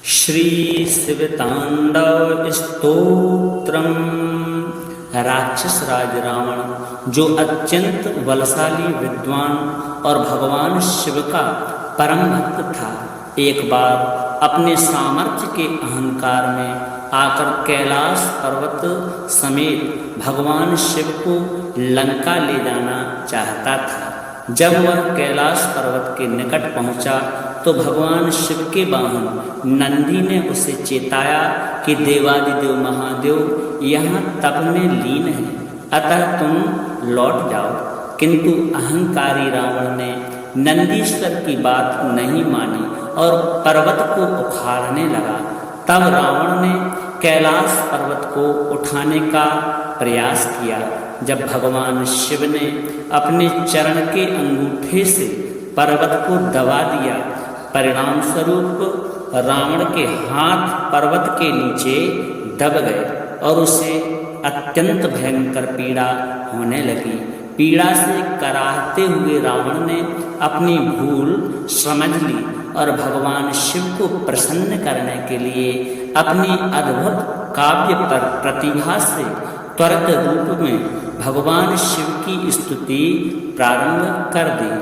श्री शिवतांडव स्तोत्रम। राक्षस राज रावण, जो अत्यंत बलशाली विद्वान और भगवान शिव का परम भक्त था, एक बार अपने सामर्थ्य के अहंकार में आकर कैलाश पर्वत समेत भगवान शिव को लंका ले जाना चाहता था। जब वह कैलाश पर्वत के निकट पहुंचा तो भगवान शिव के वाहन नंदी ने उसे चेताया कि देवादिदेव महादेव यहाँ तप में लीन है, अतः तुम लौट जाओ। किंतु अहंकारी रावण ने नंदीश्वर की बात नहीं मानी और पर्वत को उखाड़ने लगा। तब रावण ने कैलाश पर्वत को उठाने का प्रयास किया। जब भगवान शिव ने अपने चरण के अंगूठे से पर्वत को दबा दिया, परिणाम स्वरूप रावण के हाथ पर्वत के नीचे दब गए और उसे अत्यंत भयंकर पीड़ा होने लगी। पीड़ा से कराहते हुए रावण ने अपनी भूल समझ ली और भगवान शिव को प्रसन्न करने के लिए अपनी अद्भुत काव्य पर प्रतिभा से त्वरित रूप में भगवान शिव की स्तुति प्रारंभ कर दी।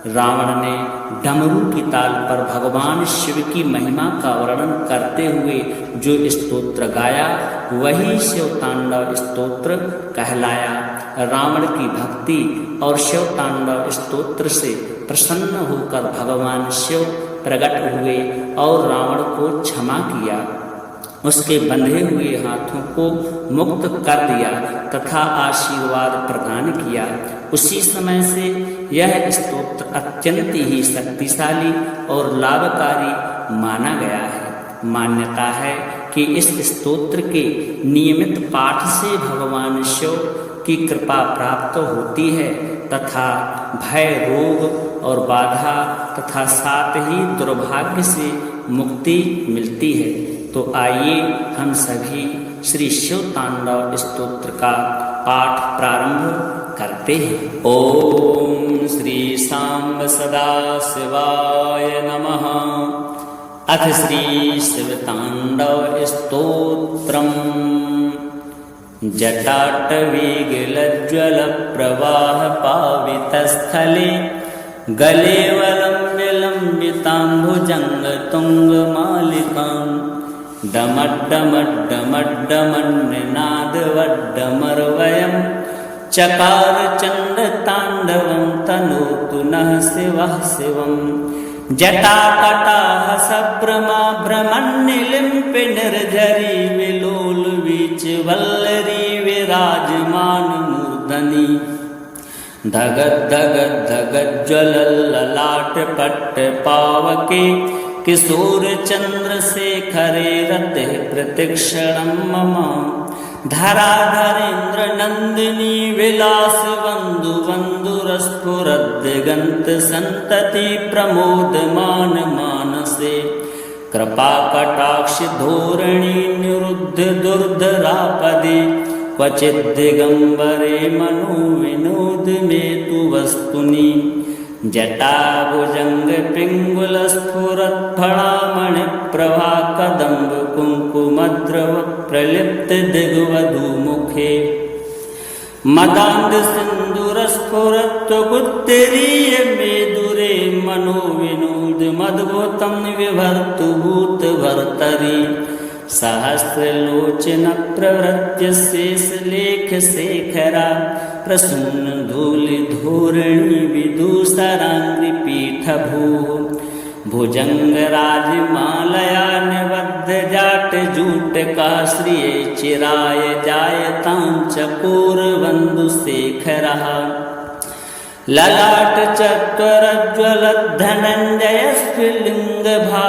रावण ने डमरू की ताल पर भगवान शिव की महिमा का वर्णन करते हुए जो स्तोत्र गाया, वही शिवतांडव स्तोत्र कहलाया। रावण की भक्ति और शिवतांडव स्तोत्र से प्रसन्न होकर भगवान शिव प्रकट हुए और रावण को क्षमा किया, उसके बंधे हुए हाथों को मुक्त कर दिया तथा आशीर्वाद प्रदान किया। उसी समय से यह स्तोत्र अत्यंत ही शक्तिशाली और लाभकारी माना गया है। मान्यता है कि इस स्तोत्र के नियमित पाठ से भगवान शिव की कृपा प्राप्त होती है तथा भय, रोग और बाधा तथा साथ ही दुर्भाग्य से मुक्ति मिलती है। तो आइए हम सभी श्री शिवतांडव स्तोत्र का पाठ प्रारंभ करते हैं। ओम श्री सांब सदा शिवाय नमः। अथ श्री शिवतांडव स्तोत्रम। जटाटवीगिलज्ज्वल प्रवाह पावितस्थले गले वलम्ब्य लम्बिताम्बुजंग तुंगमालिकाम् डमड्डमड्डमड्डमन्निनादवड्डमर्वयम् चकार चण्डताण्डवं तनोतु नः शिवः शिवम्। जटाकटाः सभ्रमाभ्रमन्निलिम्पि निर्झरी विलोलवीचिवल्लरी विराजमान मूर्धनि धगद्धगद्धगज्ज्वलल्ललाट पट्टपावके किशोर चंद्रशेखरे रतिः प्रतिक्षणं मम। धराधरेन्द्र नंदिनी विलास वंदु वंदुरस्फुरद्दिगंत संतति प्रमोदमान मानसे कृपा कटाक्ष धोरणी निरुद्ध दुर्धरापदे क्वचिद्दिगंबरे मनो विनोद में तु वस्तुनि। जटाभुजंग पिंगुल स्फुरत् फणामणि प्रभा कदम्ब कुंकुमद्रव प्रलिप्त दिग्वधू मुखे मदांध सिंदूर स्फुरत् गुत्तरीय मेदुरे मनो विनोद मद्भुतं विभर्तु भूत भर्तरि। सहस्रलोचन प्रवृत्य शेषलेख शेखरा प्रसून धूलि धोरणी विदूषरांग्रि पीठ भूः। भुजंगराज मालया निबद्ध जाट जूट का श्रिय चिराय जायतां चकोर बंधु शेखरः। ललाट चत्वरज्ज्वलद्धनञ्जय स्फुलिंग भा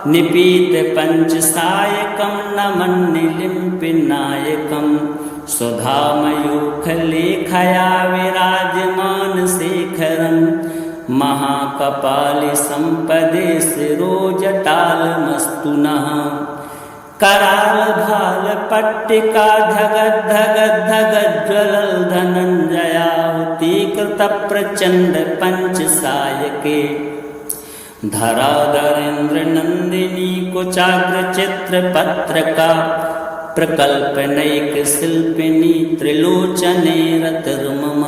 निपीत पंचसायकं नमन्निलिम्पि नायकम्। सुधामयूखलेखया विराजमान शेखरम् महाकपालि संपदे शिरोजटालमस्तु नः। कराल भाल पट्टिका धगद्धगद्धगज्ज्वलल् धनञ्जयाहुतीकृत प्रचण्ड पंचसायके। धराधरेन्द्र नंदिनी कुचाग्र चित्र पत्रका प्रकल्पनैक शिल्पिनी त्रिलोचने रतिर्मम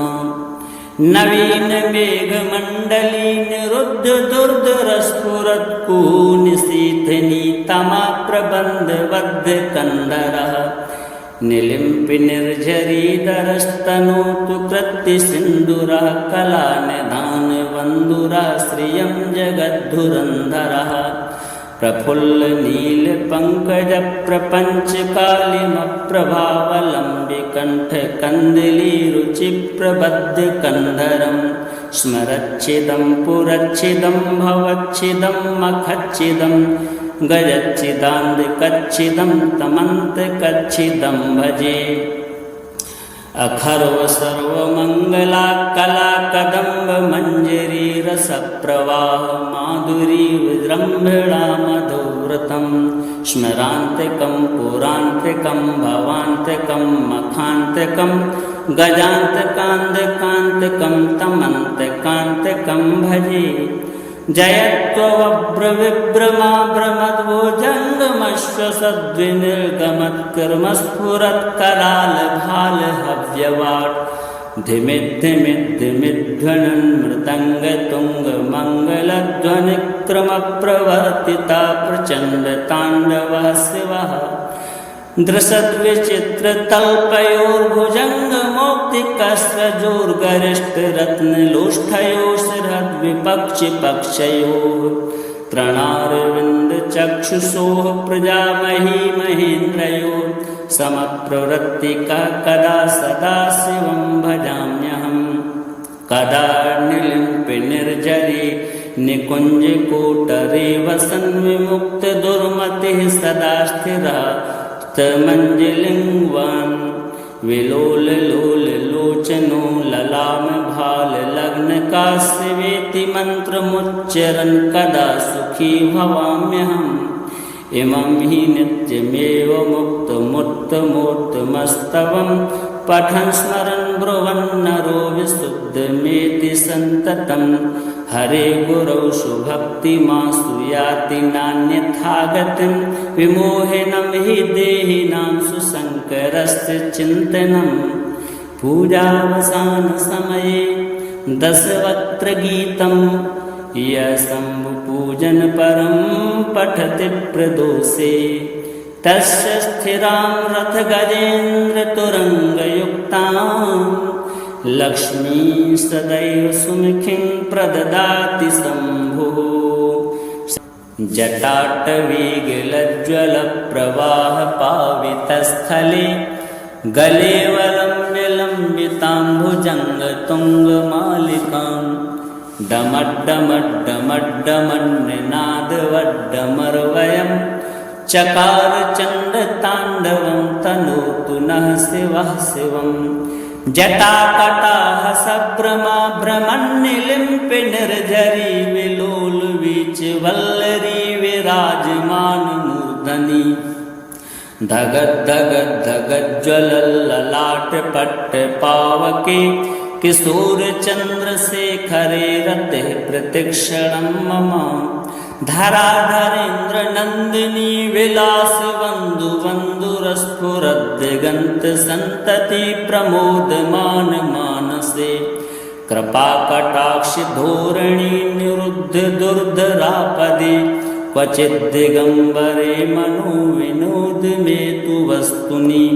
नवीन मेघमण्डली निरुद्ध दुर्धरस्फुरत्कुनिशीथिनी तमा प्रबन्धबद्ध कन्दरः निलिम्पि निर्झरीधरस्तनोतु कृत्तिसिन्दूरः कलानिधानबन्धुरः श्रियं जगद्धुरन्धरः प्रफुल्लनीलपङ्कजप्रपञ्चकालिमप्रभावलम्बिकण्ठकन्दलीरुचिप्रबद्धकन्धरं स्मरच्छिदं पुरच्छिदं भवच्छिदं मखच्छिदं गजच्छिदान्धकच्छिदं तमन्तकच्छिदं भजे अखर्व सर्वमङ्गला कला कदम्ब मञ्जरी रसप्रवाह माधुरी विजृम्भणा मधुव्रतं स्मरान्तिकं पुरान्तिकं भवान्तिकं मखान्तिकं गजान्तकान्तकान्तकं तमन्तकान्तकं भजे जयत्वव्रविभ्रमाभ्रमद्भोजङ्गमश्वसद्विनिर्गमत्कर्मस्फुरत्करालभालहव्यवाट् धिमिद्धिमिद्धिमिध्वनन् मृदङ्गतुङ्गमङ्गलध्वनिक्रमप्रवर्तिता प्रचण्डताण्डवः शिवः दृशद्विचित्रतल्पयोर्भुजङ्गमौक्तिकस्रजोर्गरिष्ठरत्नलोष्ठयोः शिरद्विपक्षिपक्षयोः त्रणारविन्दचक्षुषोः प्रजामही महेन्द्रयोः समप्रवृत्तिका कदा सदा शिवं भजाम्यहं कदा निर्लिम्पि निर्झरी निकुञ्जकोटरे वसन् विमुक्तदुर्मतिः सदा स्थिरः तमञ्जलिङ्गवान् विलोललोललोचनो ललामभाललग्नकाश्यवेति मन्त्रमुच्चरन् कदा सुखी भवाम्यहम् इमं हि नित्यमेव मुक्तमुत्तमोत्तमस्तवं पठन् स्मरन् ब्रुवन्नरो विशुद्धमेति सन्ततं हरे गुरौ सुभक्तिमासु याति नान्यथा गतिं विमोहिनं हि देहिनां सुशङ्करस्य चिन्तनं पूजावसानसमये दशवक्त्रगीतं यशम्भुपूजनपरं पठति प्रदोषे तस्य स्थिरां रथगजेन्द्रतुरङ्गयुक्तां लक्ष्मी सदैव सुमुखीं प्रददाति शम्भुः जटाटवीगलज्ज्वलप्रवाहपावितस्थले गले वलम्बिताम्बुजङ्गतुङ्गमालिकां डमड्डमड्डमड्डमन्निनादवड्डमर्वयं चकार चण्डताण्डवं तनोतु नः शिवः शिवं जटाकटाः सभ्रमाभ्रमन्निलिम्पि निर्झरी विलोलवीचिवल्लरी विराजमानमूर्धनि धगद्धगद्धगज्ज्वलल्ललाटपट्टपावके किशोरचन्द्रशेखरे रतिः प्रतिक्षणं मम धराधरेन्द्रनन्दिनी विलासबन्धुबन्धुरस्फुरद्दिगन्तसन्तति प्रमोदमान मानसे कृपाकटाक्षधोरणी निरुद्ध दुर्धरापदे क्वचिद्दिगम्बरे मनो विनोद मे तु वस्तुनि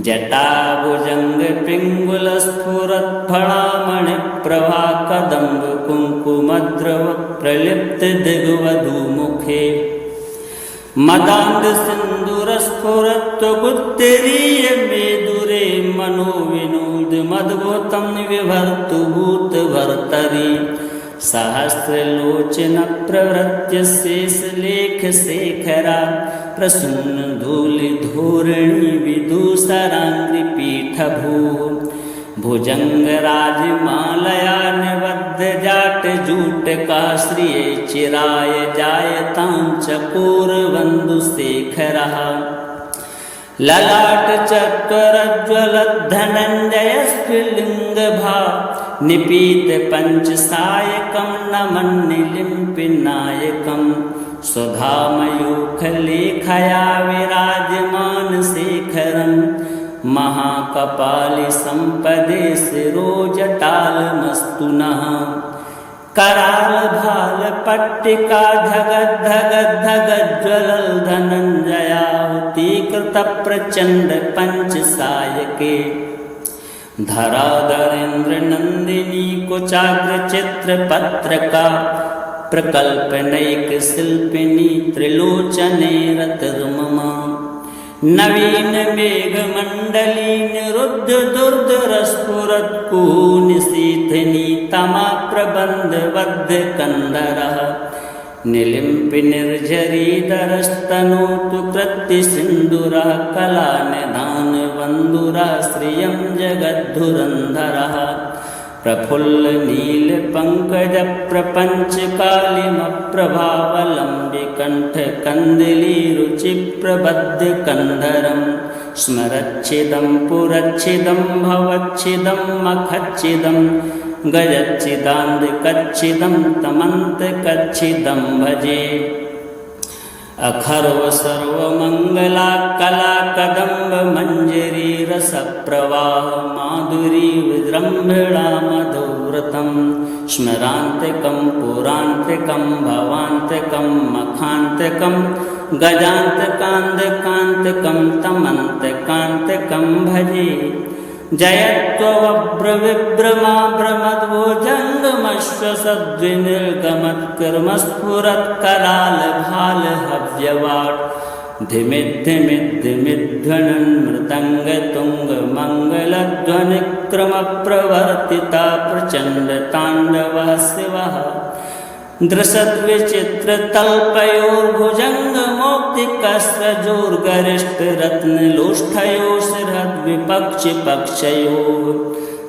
जटाभुजङ्गपिङ्गुलस्फुरत्फणामणिप्रभा कदम्बकुङ्कुमद्रव प्रलिप्तदिग्वधूमुखे मदान्धसिन्दूरस्फुरत्वगुत्तरीयमेदुरे मनो विनोदमद्भुतं विभर्तु भूतभर्तरि सहस्रलोचनप्रवृत्य शेषलेखशेखरा प्रसूनधूलिधोरणी विदूषराङ्घ्रिपीठभूः भुजङ्गराजमालया निबद्धजाटजूटका श्रिये चिराय जायतां चकोरबन्धुशेखरः ललाटचत्वरज्ज्वलद्धनञ्जयस्फुलिङ्गभा निपीतपञ्चसायकं नमन्निलिम्पिनायकं स्वधामयूख लेखया विराजमान शेखरं महाकपालि संपदे शिरोजटालमस्तु नः कराल भाल पट्टिका धगद धगद धगद ज्वलल धनंजयाहुति कृत प्रचंड पंच सायके धराधरेन्द्र नंदिनी कुचाग्र चित्र पत्रका प्रकल्पनैक शिल्पिनी त्रिलोचने रतिर्ममा नवीन मेघ मंडली निरुद्ध दुर्धर स्फुरत् कुनिशीथिनी तमा प्रबंध बद्ध कंदरः निलिम्पि निर्झरीधरस्तनोतु कृत्ति सिन्दूरः कला निधान बन्धुरः श्रियं जगद्धुरन्धरः प्रफुल्ल नील पंकज प्रपंच कालिमप्रभावलम्बि कंठ कंदली रुचि प्रबद्ध कंधरं स्मरच्छिदं पुरच्छिदं भवच्छिदं मखच्छिदं गजच्छिदान्धकच्छिदं तमन्तकच्छिदं भजे अखर्व सर्वमंगला कला कदम्ब मंजरी रस प्रवाह माधुरी विजृंभणा मधुव्रतं स्मरान्तिकं पुरान्तिकं भवान्तिकं मखान्तिकं गजान्तकान्तिकान्तिकं तमन्तकान्तिकं भजे जयत्वव्रविभ्रमा भ्रमद्भुजङ्गमश्वसद्विनिर्गमत्कर्मस्फुरत्कराल भाल हव्यवाट् धिमिद्धिमिद्धिमिध्वनन् मृदङ्ग तुङ्ग मङ्गलध्वनिक्रमप्रवर्तिता प्रचण्ड ताण्डवः शिवः दृशद्विचित्रतल्पयोर्भुजङ्गमौक्तिकस्रजोर्गरिष्ठरत्नलोष्ठयोः शिरद्विपक्षिपक्षयोः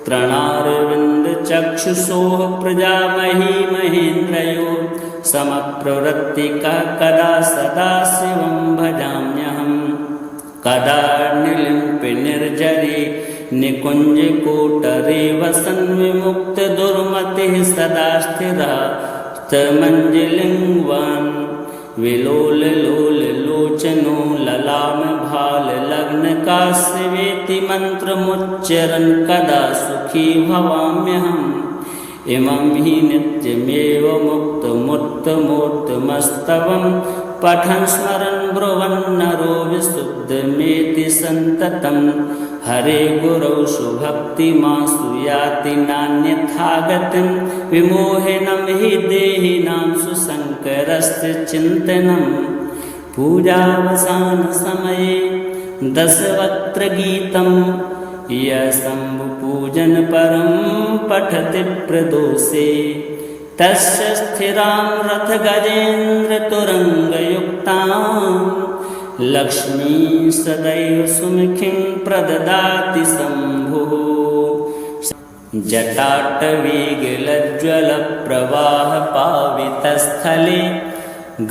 तृणारविन्दचक्षुषोः प्रजामही महेन्द्रयोः समप्रवृत्तिकः कदा सदा शिवं भजाम्यहं कदा निर्लिम्पि निर्झरी निकुञ्जकोटरे वसन् विमुक्तदुर्मतिः सदा स्थिरः मंजलिंगवान विलोल लोल लोचनो ललाम भाल लग्न काश्यवेति मंत्रमुच्चरन् कदा सुखी भवाम्यहम् इमं हि नित्यमेव मुक्तमुत्तमोत्तमस्तवं पठन् स्मरन् ब्रुवन् नरो विशुद्धमेति सन्ततं हरे गुरौ सुभक्तिमासु याति नान्यथा गतिं विमोहिनं हि देहिनां सुशङ्करस्य चिन्तनं पूजावसानसमये दशवक्त्रगीतं यशम्भुपूजनपरं पठति प्रदोषे तस्य स्थिरां रथगजेन्द्रतुरङ्गयुक्तां लक्ष्मी सदैव सुमुखीं प्रददाति शम्भुः जटाटवीगलज्ज्वलप्रवाहपावितस्थले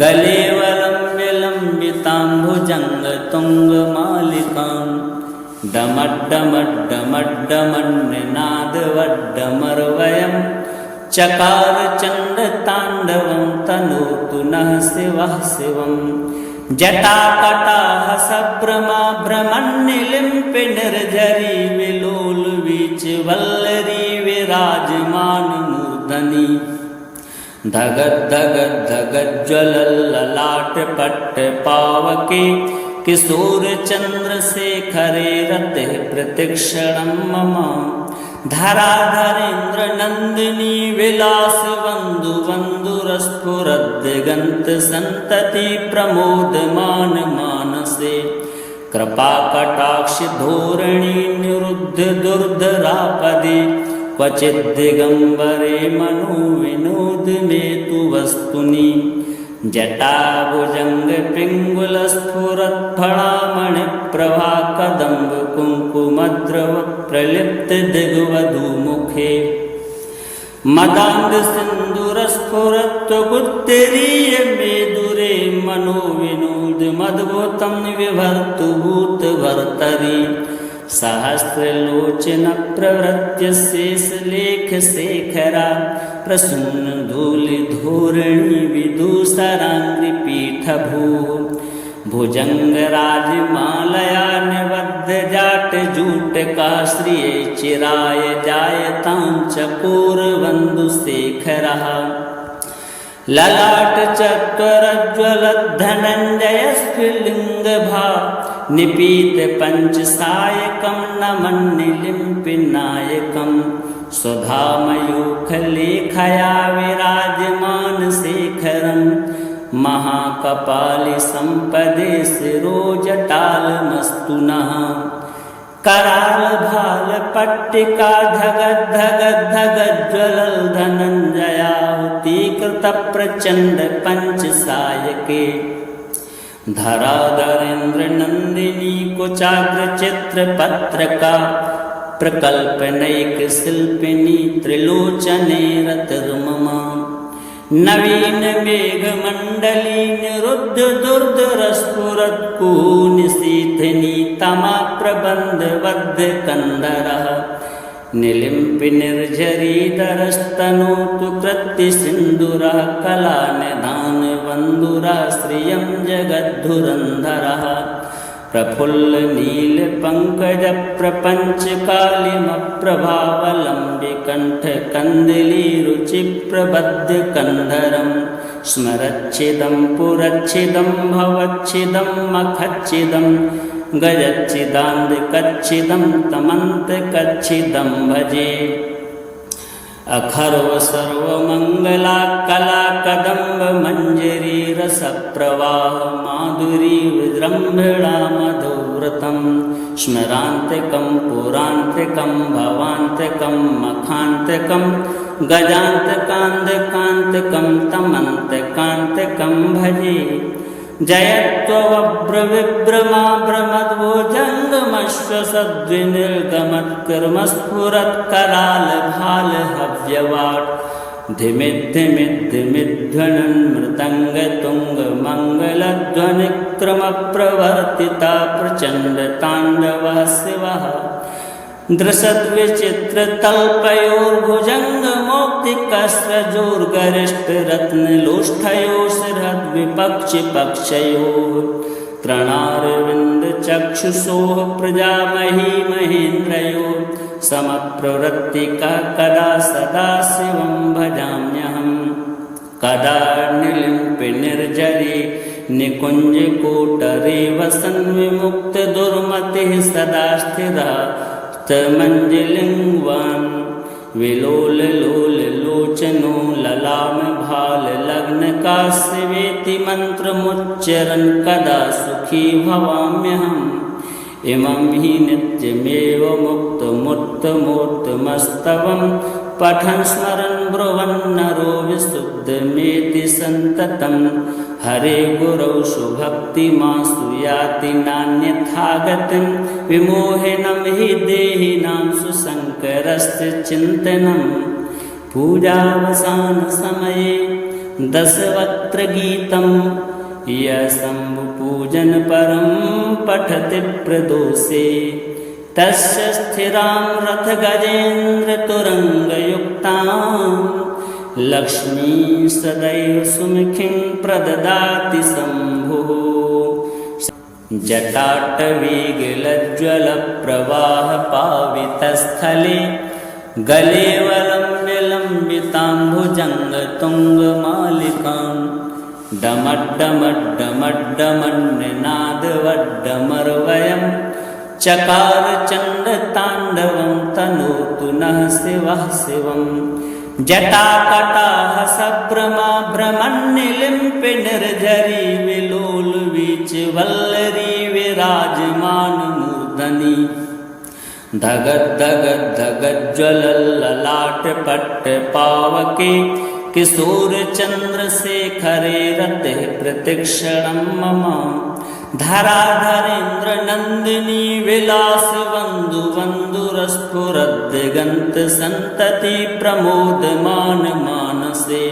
गले वलम्ब्यलम्बिताम्भुजङ्गतुङ्गमालिकां डमड्डमड्डमड्डमन्निनादवड्डमर्वयं चकार चण्डताण्डवं तनोतु नः शिवः शिवं जटाकटाह सभ्रमा भ्रमन्निलिम्पि निर्झरी विलोल वीचवल्लरी विराजमान मूर्धनि धगद धगद धगद ज्वलल ललाट पट्ट पावके किशोर चंद्रशेखरे रतिः प्रतिक्षणं मम धराधरेन्द्र नंदिनी विलास बंधु बंधुरस्फुरद्दिगंत संतति प्रमोदमान मानसे कृपा कटाक्ष धोरणी निरुद्ध दुर्धरापदे क्वचिद् दिगंबरे मनो विनोद में तु वस्तुनि जटाभुजंग पिंगुल स्फुरत् फणामणि प्रभा कदम्ब कुंकुमद्रव प्रलिप्त दिग्वधू मुखे मदांग सिंदूर स्फुरत् गुत्तरीय मेदुरे मनो विनोद मद्भुतं विभर्तु भूत भर्तरि सहस्रलोचन प्रवृत्य शेषलेख शेखरा प्रसून धूलि धोरणी विदूषराङ्घ्रिपीठभूः भुजंगराज मालया निबद्ध जाट जूट का श्रिय चिराय जायतां चकोर बंधु शेखरः ललाट चत्वरज्वलद्धनञ्जय स्फुलिंग भा निपीत पंचसायकं नमन्निलिम्पिनायकं सुधामयूखलेखया विराजमान शेखरं महाकपालि संपदे शिरोजटालमस्तु नः कराल भाल पट्टिका धगद धगद धगद ज्वलल धनंजयाहुति कृत प्रचंड पंचसायके धराधरेन्द्र नंदिनी कुचाग्र चित्र पत्रका प्रकल्पनैक शिल्पिनी त्रिलोचने रतिर्ममा नवीन मेघ मंडली निरुद्ध दुर्धर स्फुरत् कुनिशीथिनी तमा प्रबंध बद्ध कंदरः निलिम्पि निर्झरीधरस्तनोतु कृत्ति सिंदुरः कला निधान बंधुरः श्रियं जगद्धुरंधरः प्रफुल्ल नील पंकज प्रपंच कालिमप्रभावलंबि कंठ कंदली रुचि प्रबद्ध कंधरं स्मरच्छिदं पुरच्छिदं भवच्छिदं मखच्छिदं गजच्छिदान्ध कच्छिदं तमन्त कच्छिदं भजे अखर्व सर्वमंगला कला कदम्ब मंजरी रस प्रवाह माधुरी विजृंभणा मधुव्रतं स्मरान्तिकं पुरान्तिकं भवान्तिकं मखान्तिकं गजान्तकान्तिकान्तिकं तमन्तकान्तिकं भजे जयत्वभ्रविभ्रमाभ्रमद्भुजङ्गमश्वसद्विनिर्गमत्कर्मस्फुरत्कराल भालहव्यवाट् धिमिद्धिमिद्धिमिध्वनन् मृदङ्गतुङ्गमङ्गलध्वनिक्रमप्रवर्तिता प्रचण्डताण्डवः शिवः दृशद्विचित्रतल्पयोर्भुजङ्गमौक्तिकस्रजोर्गरिष्ठरत्नलोष्ठयोः शिरद्विपक्षिपक्षयोः तृणारविन्दचक्षुषोः प्रजामही महेन्द्रयोः समप्रवृत्तिका कदा सदा शिवं भजाम्यहम् कदा निर्लिम्पि निर्झरी निकुञ्जकोटरे वसन् विमुक्तदुर्मतिः सदा स्थिरा मंजलिंगवान विलोल लोल लोचनो ललाम भाल लग्न काश्यवेति मंत्र मुच्चरन् कदा सुखी भवाम्यहम् इमं हि नित्यमेव मुक्त मुक्त मूर्तमस्तवं पठन् स्मरन् ब्रुवन् नरो विशुद्धमेति सन्ततं हरे गुरौ सुभक्तिमासु याति नान्यथा गतिं विमोहिनं हि देहिनां सुशङ्करस्य चिन्तनं पूजावसानसमये दशवक्त्रगीतं यः शम्भुपूजनपरं पठति प्रदोषे तस्य स्थिरां रथगजेन्द्रतुरङ्गयुक्तां लक्ष्मी सदैव सुमुखीं प्रददाति शम्भुः जटाटवीगलज्ज्वलप्रवाहपावितस्थले गले वलम्ब्यलम्बिताम्भुजङ्गतुङ्गमालिकां डमड्डमड्डमड्डमन्निनादवड्डमर्वयं चकार चण्डताण्डवं तनोतु नः शिवः शिवं जटाकटाह सभ्रमाभ्रमन्निलिम्पि निर्झरी विलोल वीचिवल्लरी विराजमान मूर्धनि धगद धगद धगद ज्वलल ललाट पट्ट पावके किशोर चंद्रशेखरे रतिः प्रतिक्षणं मम धराधरेन्द्र नंदिनी विलास बंधु बंधुरस्फुरद्दिगंत संतति प्रमोदमान मानसे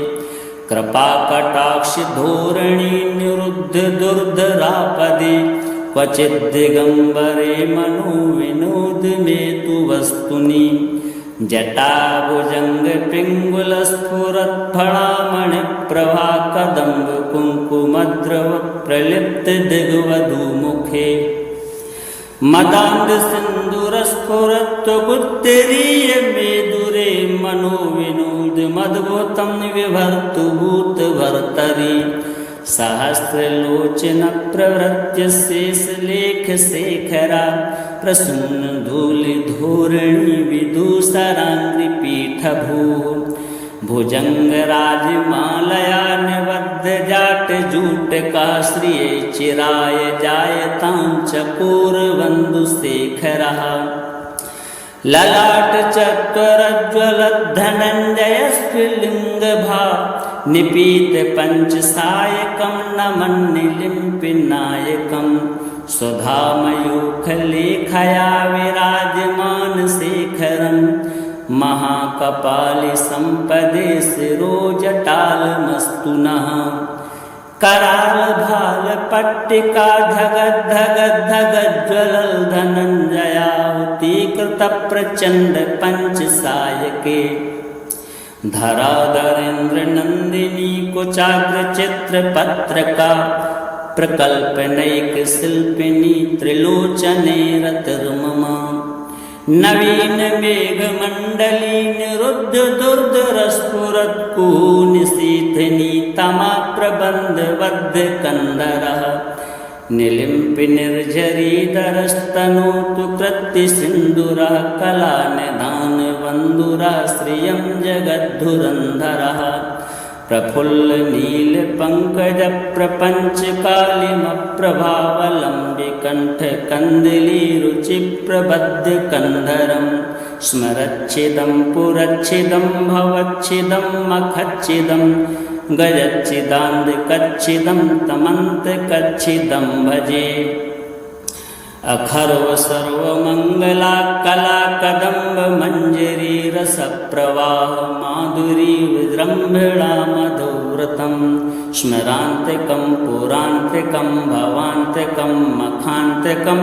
कृपा कटाक्ष धोरणी निरुद्ध दुर्धरापदे क्वचिद् दिगंबरे मनो विनोद में तु वस्तुनि जटाभुजंग पिंगुलस्फुरत्फणामणि प्रभा कदम्ब कुंकुमद्रव प्रलिप्त दिग्वधूमुखे मदांध सिंदूरस्फुरत्वगुत्तरीय मेदुरे मनोविनोद मद्भुतं विभर्तु भूतभर्तरि सहस्रलोचन प्रवृत्य शेषलेख शेखरा प्रसून धूलि धोरणी विदूषरांग्रि पीठभू भुजंगराज मालया निबद्ध जाट जूट का श्रिय चिराय जायतां चकोर बंधु शेखरः ललाट चत्वरज्वल धनंजय स्फुलिंग भा निपीत पंचसायकं नमन्निलिम्पिनायकं सुधामयूखलेखया विराजमान शेखरं महाकपालि संपदे शिरोजटालमस्तु नः कराल भाल पट्टिका धगद धगद धगद ज्वलल धनंजयाहुतीकृत प्रचंड पंचसायके धराधरेन्द्र नंदिनी कुचाग्र चित्र पत्रका प्रकल्पनैक शिल्पिनी त्रिलोचने रतिर्ममा नवीन मेघ मंडली निरुद्ध दुर्धरस्फुरत् कुहूनिशीथिनी तमा प्रबंध बद्ध कंदरः निलिम्पि निर्झरीधरस्तनोतु कृत्ति सिन्दूरः कला निधान बन्धुरः श्रियं जगद्धुरन्धरः प्रफुल्ल नील पंकज प्रपंच कालिमप्रभावलम्बि कंठ कंदली रुचि प्रबद्ध कंधरं स्मरच्छिदं पुरच्छिदं भवच्छिदं मखच्छिदं गजच्छिदान्ध कच्छिदं तमन्त कच्छिदं भजे अखर्व सर्वमंगला कला कदम्ब मंजरी रस प्रवाह माधुरी विजृंभिणा मधुव्रतं स्मरान्तिकं पुरान्तिकं भवान्तिकं मखान्तिकं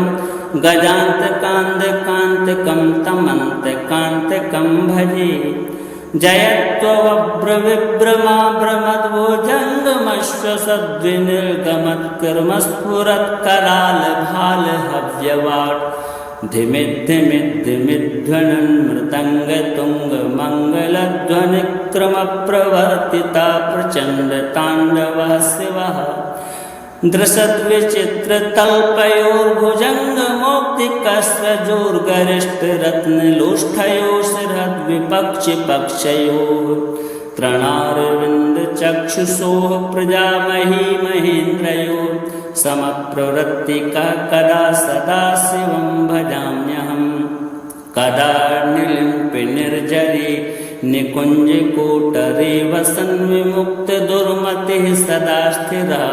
गजान्तकान्तिकान्तिकं तमन्तकान्तिकं भजे जयत्वभ्रविभ्रमाभ्रमद्भुजङ्गमश्वसद्विनिर्गमत्कर्मस्फुरत्कराल भालहव्यवाट् धिमिद्धिमिद्धिमिध्वनन् मृदङ्गतुङ्गमङ्गलध्वनिक्रमप्रवर्तिता प्रचण्डताण्डवः शिवः दृशद्विचित्रतल्पयोर्भुजङ्गमौक्तिकस्रजोर्गरिष्ठरत्नलोष्ठयोः शिरद्विपक्षिपक्षयोः तृणारविन्दचक्षुषोः प्रजामही महेन्द्रयोः समप्रवृत्तिकः कदा सदा शिवं भजाम्यहम् कदा निर्लिम्पि निर्जरे निकुञ्जकोटरे वसन् विमुक्तदुर्मतिः सदा स्थिरः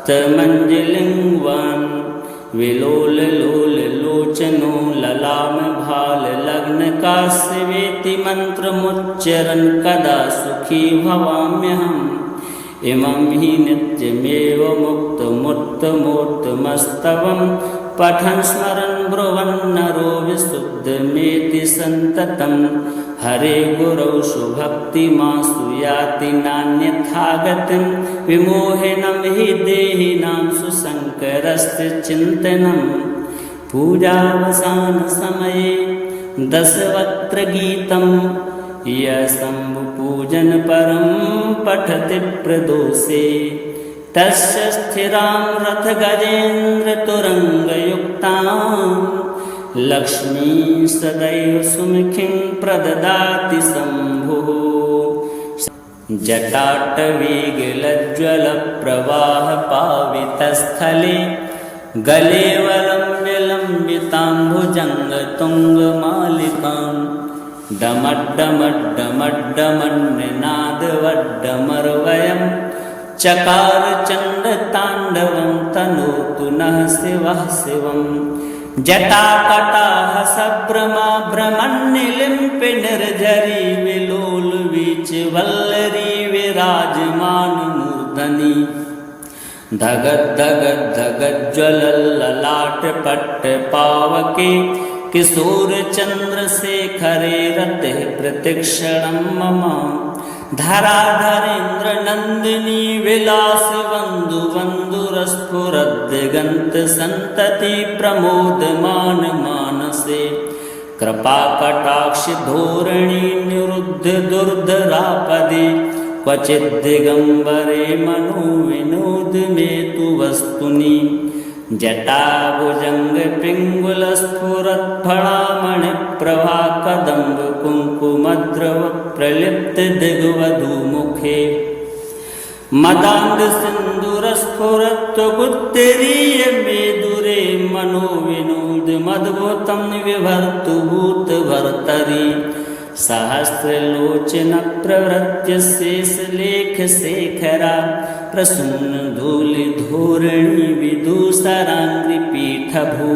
मंजलिंगवान विलोल लोल लोचनो ललाम भाल लग्न काश्यवेति मंत्रमुच्चरन् कदा सुखी भवाम्यहम् इमं हि नित्यमेव मुक्तमुत्तमोत्तमस्तवं पठन् स्मरन् ब्रुवन् नरो विशुद्धमेति सन्ततं हरे गुरौ सुभक्तिमासु याति नान्यथागतिं विमोहिनं हि देहिनां सुशङ्करस्य चिन्तनं पूजावसानसमये दशवक्त्रगीतं यशम्भुपूजन परं पठति प्रदोषे तस्य स्थिरां रथगजेन्द्रतुरङ्गयुक्तां लक्ष्मी सदैव सुमुखीं प्रददाति शम्भुः जटाटवीगलज्ज्वलप्रवाहपावितस्थले गले वलम्ब्यलम्बितां भुजङ्गतुङ्गमालिकां डमड्डमड्डमड्डमन्निनादवड्डमर्वयं चकार चण्डताण्डवं तनोतु नः शिवः शिवम् जटाकटाह सभ्रमाभ्रमन्निलिम्पि निर्झरी विलोल वीच वल्लरी विराजमान मूर्धनि धगद धगद धगद ज्वलल ललाट पट्ट पावके किशोर चंद्रशेखरे रते प्रतिक्षणं मम धराधरेन्द्र नंदिनी विलास बंधु बंधुरस्फुरद्दिगंत संतति प्रमोदमान मानसे कृपा कटाक्ष धोरणी निरुद्ध दुर्धरापदे क्वचित् दिगंबरे मनो विनोद में तु वस्तुनि जटाभुजंग पिंगुल स्फुरत फणामणि प्रभा कदम्ब कुंकुमद्रव प्रलिप्त दिग्वधू मुखे मदांग सिंदूर स्फुरत गुत्तरीय मेदुरे मनो विनोद मद्भुतं विभर्तु भूत भर्तरी सहस्रलोचन प्रवृत्य शेष लेख शेखरा प्रसून धूलि धोरणी विदूषरांग्रि पीठ भू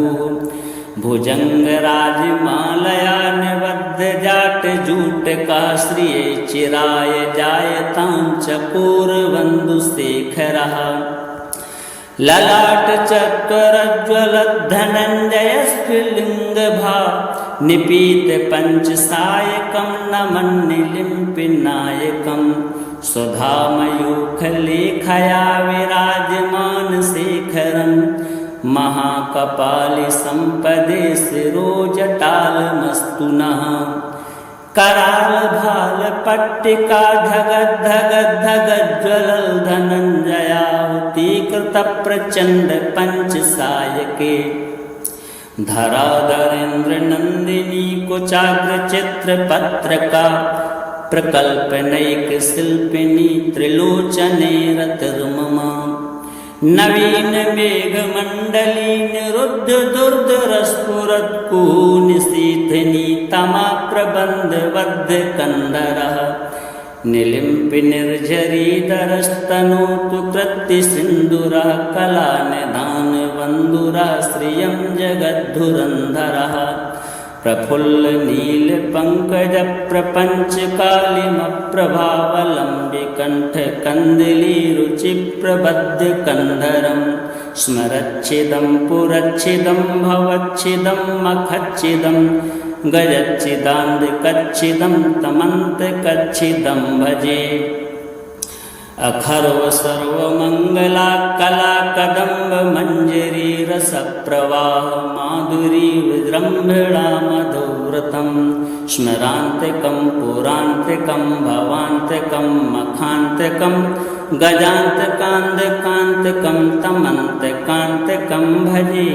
भुजंग राजमालया निबद्ध जाट जूट का श्रिय चिराय जायतां चकोर बंधु शेखरा ललाट चत्वरज्वल धनंजय स्फुलिंग भा निपीत पंचसायकं नमन्निलिम्पिनायकं सुधामयूखलेखया विराजमान शेखरं महाकपालि संपदे शिरोजटालमस्तु नः कराल भाल पट्टिका धगद् धगद् धगज्ज्वलल धनंजयाहुति कृत प्रचंड पंचसायके धराधरेन्द्र नंदिनी कुचाग्र चित्र पत्रका प्रकल्पनैक शिल्पिनी त्रिलोचने रतिर्ममा नवीन मेघ मंडली निरुद्ध दुर्धरस्फुरत कुनिशीथिनी तमा प्रबंध बद्ध कंदरः निलिम्पि निर्झरी दरस्तनोतु कृत्ति सिंदूरः कला निधान बंधुरः श्रियं जगद्धुरंधरः प्रफुल्ल नील पंकज प्रपंच कालिम प्रभावलंबि कंठ कंदली रुचि प्रबद्ध कंधरम स्मरच्छिदं पुरच्छिदं भवच्छिदं मखच्छिदं गजच्छिदांद कच्छिदं तमंत कच्छिदं भजे अखर्व सर्वमंगला कला कदम्ब मंजरी रस प्रवाह माधुरी विजृंभणा मधुव्रतं स्मरांतकं पुरांतकं भवांतकं मखांतकं गजांतकांतकांतकं तमंतकांतकं भजे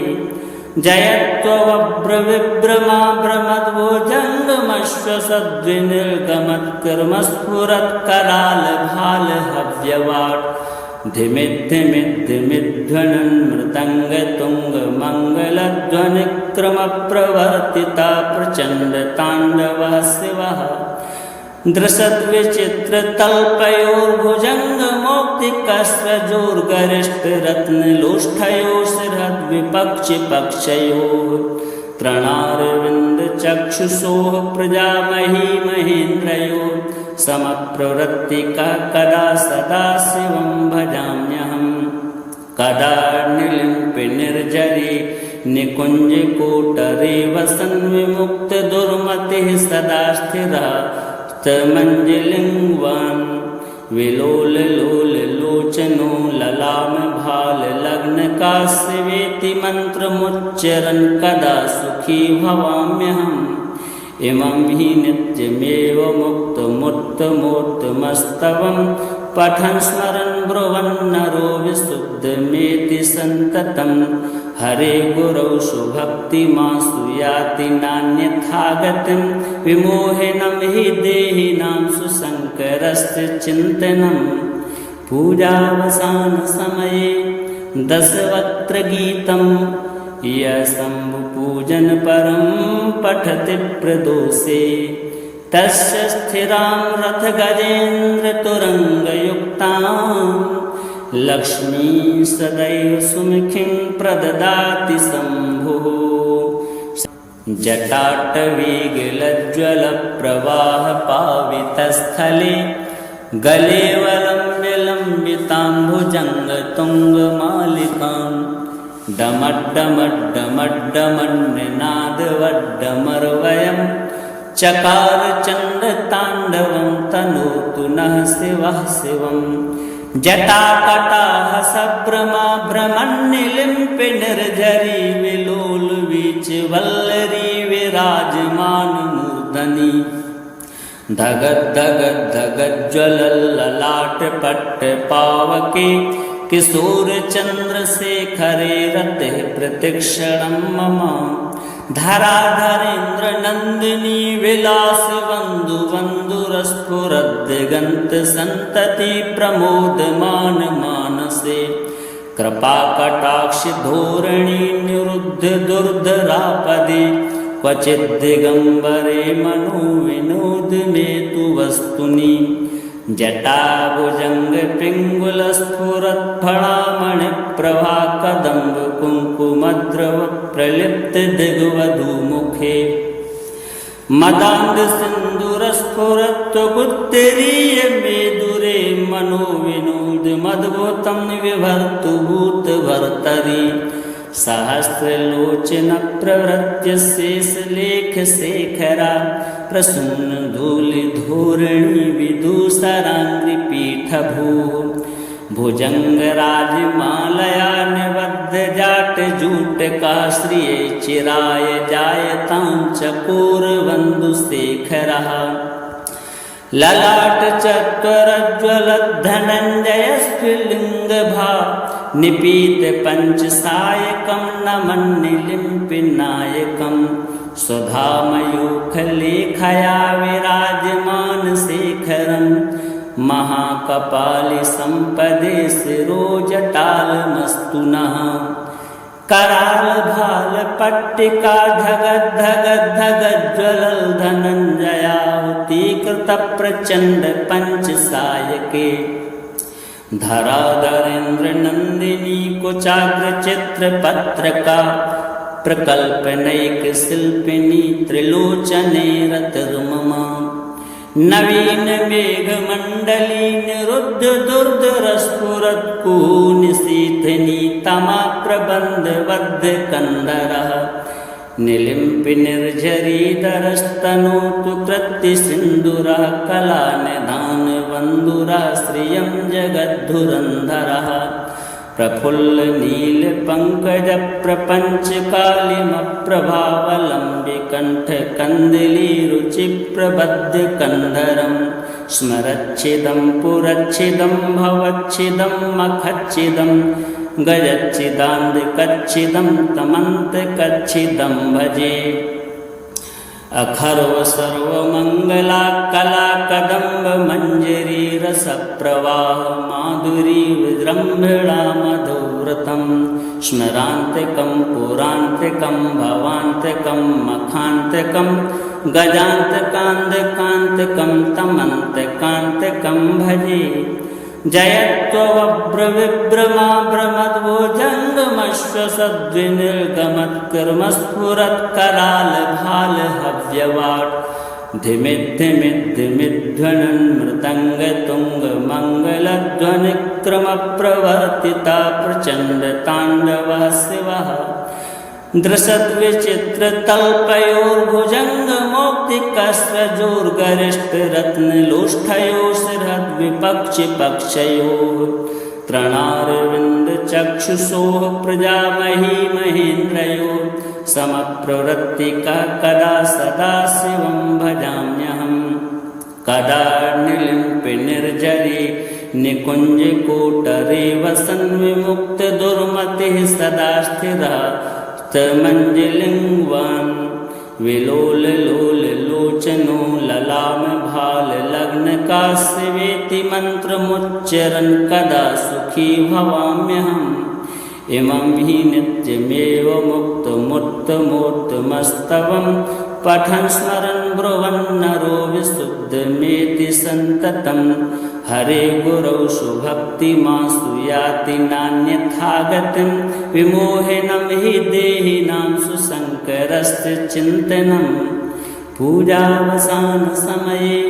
जयत्वव्रविभ्रमाभ्रमद्भुजङ्गमश्वसद्विनिर्गमत्कर्मस्फुरत्कराल भाल हव्यवाट् धिमिद्धिमिद्धिमिध्वनन् मृदङ्गतुङ्गमङ्गलध्वनिक्रमप्रवर्तिता प्रचण्डताण्डवः शिवः दृशद्विचित्रतल्पयोर्भुजङ्गमौक्तिकस्रजोर्गरिष्ठरत्नलोष्ठयोः शिरद्विपक्षिपक्षयोः त्रणारविन्दचक्षुषोः प्रजामही महेन्द्रयोः समप्रवृत्तिका कदा सदा शिवं भजाम्यहम् कदा निलिम्पि निर्जरे निकुञ्जकोटरे वसन् विमुक्तदुर्मतिः सदा स्थिरः मंजलिंगवान विलोल लोल लोचनो ललाम भाल लग्न काश्यवेति मंत्रमुच्चरन् कदा सुखी भवाम्यहम् इमं हि नित्यमेव मुक्तमुत्तमोत्तमस्तवं पठन् स्मरन् ब्रुवन् नरो विशुद्धमेति सन्ततं हरे गुरौ सुभक्तिमासु याति नान्यथागतिं विमोहिनं हि देहिनां सुशङ्करस्य चिन्तनं पूजावसानसमये दशवक्त्रगीतं यशम्भुपूजन परं पठति प्रदोषे तस्य स्थिरां रथगजेन्द्रतुरङ्गयुक्तां लक्ष्मी सदैव सुमुखीं प्रददाति शम्भुः जटाटवीगलज्ज्वलप्रवाहपावितस्थले गले वलम्ब्य लम्बितां भुजङ्गतुङ्गमालिकां डमड्डमड्डमड्डमन्निनादवड्डमर्वयं चकार चण्डताण्डवं तनोतु नः शिवः शिवम् जटाकटाः सभ्रमाभ्रमन्निलिम्पि निर्झरी विलोलवीचिवल्लरी विराजमानमूर्धनि धगद्धगद्धगज्ज्वलल्ललाटपट्टपावके किशोरचन्द्रशेखरे रतिः प्रतिक्षणं मम धराधरेन्द्रनन्दिनी विलासबन्धुबन्धुरस्फुरद्दिगन्तसन्तति प्रमोदमान मानसे कृपाकटाक्षधोरणी निरुद्ध दुर्धरापदे क्वचिद्दिगम्बरे मनोविनोद मे तु वस्तुनि जटाभुजङ्गपिङ्गुलस्फुरत्फणामणिप्रभा कदम्बकुङ्कुमद्रव प्रलिप्तदिग्वधूमुखे मदान्धसिन्दूरस्फुरत्वगुत्तरीय मेदुरे मनोविनोदमद्भुतं विभर्तु भूतभर्तरि सहस्रलोचनप्रवृत्य शेषलेखशेखरा प्रसूनधूलिधोरणी विदूषराङ्घ्रिपीठभूः भुजङ्गराजमालया निबद्धजाटजूटकाश्रिये चिराय जायतां चकोरबन्धुशेखरः ललाटचत्वरज्ज्वलद्धनञ्जयस्फुलिङ्गभा निपीतपञ्चसायकं नमन्निलिम्पिनायकं स्वधामयूखलेखया विराजमानशेखरं महाकपालिसम्पदे शिरोजटालमस्तु नः करालभालपट्टिका धगद्धगद्धगज्ज्वलल्धनञ्जयाहुतीकृतप्रचण्डपञ्चसायके धराधरेन्द्रनन्दिनी कुचाग्रचित्रपत्रका प्रकल्पनैकशिल्पिनी त्रिलोचने रतिर्मम नवीनमेघमण्डली निरुद्ध दुर्धरस्फुरत्कुनिशीथिनी तमाप्रबन्धबद्धकन्धरः निलिम्पि निर्झरीधरस्तनोतु कृत्तिसिन्दूरः कलानिधानबन्धुरः श्रियं जगद्धुरन्धरः प्रफुल्लनीलपङ्कजप्रभावलम्बिकण्ठकन्दलीरुचिप्रबद्धकन्धरं स्मरच्छिदं पुरच्छिदं भवच्छिदं मखच्छिदं गजच्छिदान्धकच्छिदं तमन्तकच्छिदं भजे अखर्व सर्वमङ्गला कला कदम्ब मञ्जरी रसप्रवाह माधुरी विजृम्भिणा मधुव्रतं स्मरान्तिकं पुरान्तिकं भवान्तिकं मखान्तिकं गजान्तकान्तिकान्तिकं तमन्तकान्तिकं भजे जयत्वव्रविभ्रमाभ्रमद्भुजङ्गमस्फुरत्करालभालहव्यवाट् धिमिद्धिमिद्धिमिध्वनन् मृदङ्गतुङ्गमङ्गलध्वनिक्रमप्रवर्तिता प्रचण्डताण्डवः शिवः दृशद्विचित्रतल्पयोर्भुजङ्गमौक्तिकस्रजोर्गरिष्ठरत्नलोष्ठयोः शिरद्विपक्षिपक्षयोः तृणारविन्दचक्षुषोः प्रजामही महेन्द्रयोः समप्रवृत्तिका कदा सदा शिवं भजाम्यहं कदा निर्लिम्पि निर्झरी निकुञ्जकोटरे वसन् विमुक्तदुर्मतिः सदा स्थिरः मञ्जलिङ्गवान् विलोललोललोचनो ललामभाललग्नकाश्यवेति मन्त्रमुच्चरन् कदा सुखी भवाम्यहम् इमं हि नित्यमेव मुक्तमुत्तमोत्तमस्तवं पठन् स्मरन् ब्रुवन्नरो विशुद्धमेति सन्ततं हरे गुरौ सुभक्तिमासु याति नान्यथागतिं विमोहिनं हि देहिनां सुशङ्करस्य चिन्तनं पूजावसानसमये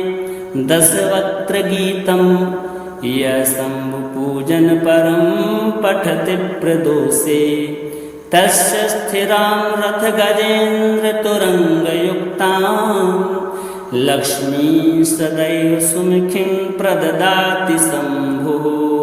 दशवक्त्रगीतं यः शम्भुपूजनपरं पठति प्रदोषे तस्य स्थिरां रथगजेन्द्रतुरङ्गयुक्तां लक्ष्मी सदैव सुमुखीं प्रददाति शम्भुः।